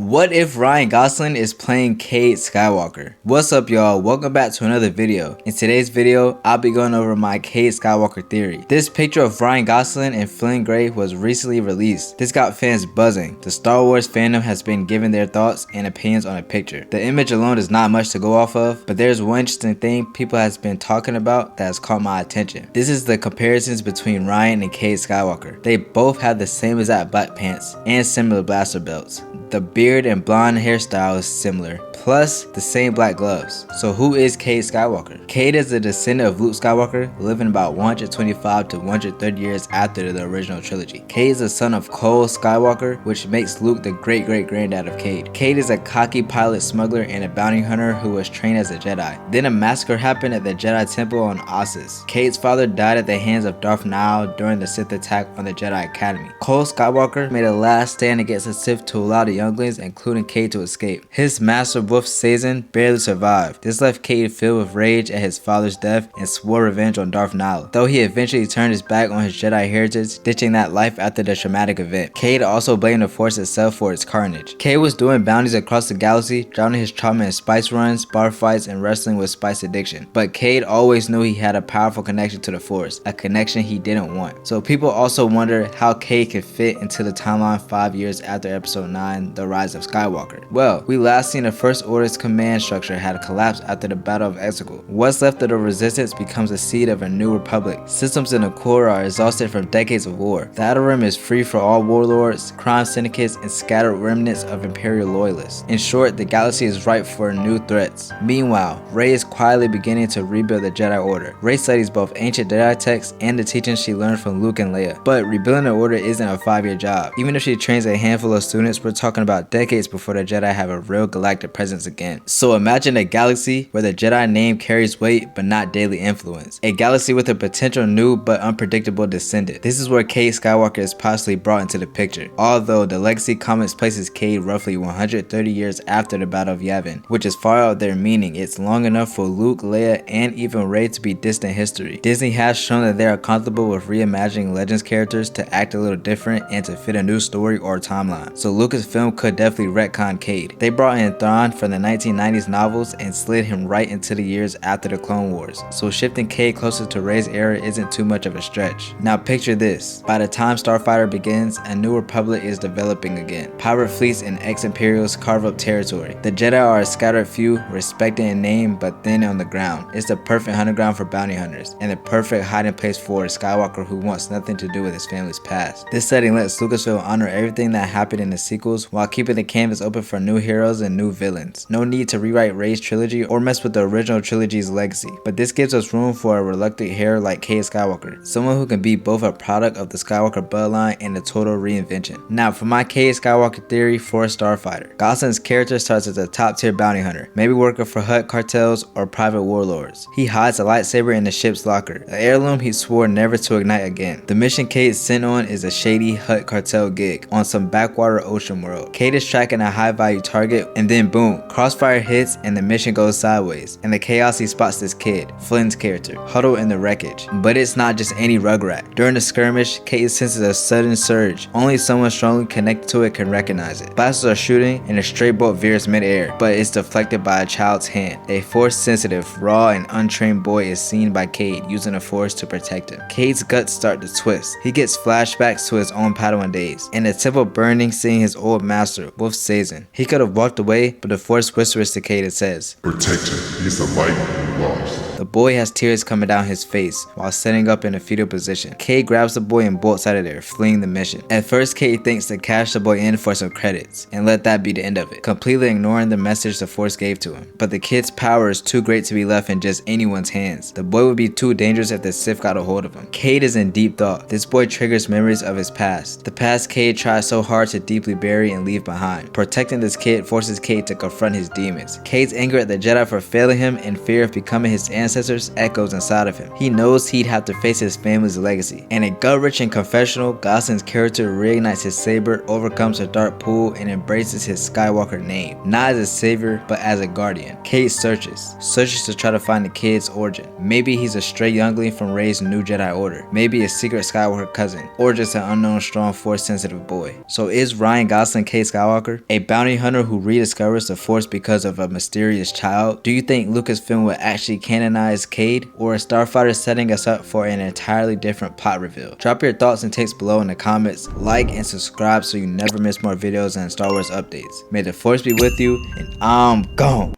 What if Ryan Gosling is playing Cade Skywalker? What's up, y'all? Welcome back to another video. In today's video, I'll be going over my Cade Skywalker theory. This picture of Ryan Gosling and Flynn Gray was recently released. This got fans buzzing. The Star Wars fandom has been giving their thoughts and opinions on a picture. The image alone is not much to go off of, but there's one interesting thing people has been talking about that has caught my attention. This is the comparisons between Ryan and Cade Skywalker. They both have the same exact black pants and similar blaster belts. The beard and blonde hairstyle is similar, plus the same black gloves. So who is Cade Skywalker? Cade is a descendant of Luke Skywalker, living about 125 to 130 years after the original trilogy. Cade is the son of Cole Skywalker, which makes Luke the great-great-granddad of Cade. Cade is a cocky pilot smuggler and a bounty hunter who was trained as a Jedi. Then a massacre happened at the Jedi Temple on Ossus. Cade's father died at the hands of Darth Nihil during the Sith attack on the Jedi Academy. Cole Skywalker made a last stand against the Sith to allow the younglings, including Cade, to escape. His master Wolf Sazin barely survived. This left Cade filled with rage at his father's death and swore revenge on Darth Nihil, though he eventually turned his back on his Jedi heritage, ditching that life after the traumatic event. Cade also blamed the Force itself for its carnage. Cade was doing bounties across the galaxy, drowning his trauma in spice runs, bar fights, and wrestling with spice addiction. But Cade always knew he had a powerful connection to the Force, a connection he didn't want. So people also wonder how Cade could fit into the timeline 5 years after Episode 9, The Rise of Skywalker. Well, we last seen the First Order's command structure had collapsed after the Battle of Exegol. What's left of the Resistance becomes the seed of a new republic. Systems in the core are exhausted from decades of war. The Outer Rim is free for all warlords, crime syndicates, and scattered remnants of Imperial loyalists. In short, the galaxy is ripe for new threats. Meanwhile, Rey is quietly beginning to rebuild the Jedi Order. Rey studies both ancient Jedi texts and the teachings she learned from Luke and Leia. But rebuilding the Order isn't a 5-year job. Even if she trains a handful of students, we're talking about decades before the Jedi have a real galactic presence again. So imagine a galaxy where the Jedi name carries weight but not daily influence. A galaxy with a potential new but unpredictable descendant. This is where Cade Skywalker is possibly brought into the picture. Although the Legacy Comics places Cade roughly 130 years after the Battle of Yavin, which is far out of their meaning. It's long enough for Luke, Leia, and even Rey to be distant history. Disney has shown that they are comfortable with reimagining Legends characters to act a little different and to fit a new story or timeline. So Lucasfilm could definitely retcon Cade. They brought in Thrawn from the 1990s novels and slid him right into the years after the Clone Wars. So shifting Cade closer to Rey's era isn't too much of a stretch. Now picture this. By the time Starfighter begins, a new republic is developing again. Pirate fleets and ex-Imperials carve up territory. The Jedi are a scattered few, respected in name but thin on the ground. It's the perfect hunting ground for bounty hunters, and the perfect hiding place for a Skywalker who wants nothing to do with his family's past. This setting lets Lucasfilm honor everything that happened in the sequels while keeping the canvas open for new heroes and new villains. No need to rewrite Rey's trilogy or mess with the original trilogy's legacy, but this gives us room for a reluctant hero like Cade Skywalker, someone who can be both a product of the Skywalker bloodline and a total reinvention. Now for my Cade Skywalker theory for Starfighter. Gosling's character starts as a top tier bounty hunter, maybe working for Hutt cartels or private warlords. He hides a lightsaber in the ship's locker, an heirloom he swore never to ignite again. The mission Cade's sent on is a shady Hutt cartel gig on some backwater ocean world. Cade is tracking a high value target, and then boom, crossfire hits and the mission goes sideways. In the chaos, he spots this kid, Flynn's character, huddled in the wreckage. But it's not just any rugrat. During the skirmish, Cade senses a sudden surge. Only someone strongly connected to it can recognize it. Blasters are shooting and a stray bolt veers mid-air, but it's deflected by a child's hand. A force-sensitive, raw, and untrained boy is seen by Cade using the Force to protect him. Cade's guts start to twist. He gets flashbacks to his own Padawan days, and the temple burning, seeing his old master, Wolf Sazin. He could have walked away, but the Force whispers to Cade and says, "Protect him. He's the light we lost." The boy has tears coming down his face while setting up in a fetal position. Cade grabs the boy and bolts out of there, fleeing the mission. At first, Cade thinks to cash the boy in for some credits and let that be the end of it, completely ignoring the message the Force gave to him. But the kid's power is too great to be left in just anyone's hands. The boy would be too dangerous if the Sith got a hold of him. Cade is in deep thought. This boy triggers memories of his past. The past Cade tries so hard to deeply bury and leave behind. Protecting this kid forces Cade to confront his demons. Cade's anger at the Jedi for failing him and fear of becoming his ancestor ancestors echoes inside of him. He knows he'd have to face his family's legacy. In a gut-wrenching confessional, Gosling's character reignites his saber, overcomes a dark pool, and embraces his Skywalker name, not as a savior, but as a guardian. Cade searches to try to find the kid's origin. Maybe he's a stray youngling from Rey's new Jedi Order, maybe a secret Skywalker cousin, or just an unknown strong Force-sensitive boy. So is Ryan Gosling Cade Skywalker? A bounty hunter who rediscovers the Force because of a mysterious child? Do you think Lucasfilm will actually canonize Cade, or is Starfighter setting us up for an entirely different plot reveal? Drop your thoughts and takes below in the comments, like and subscribe so you never miss more videos and Star Wars updates. May the Force be with you, and I'm gone.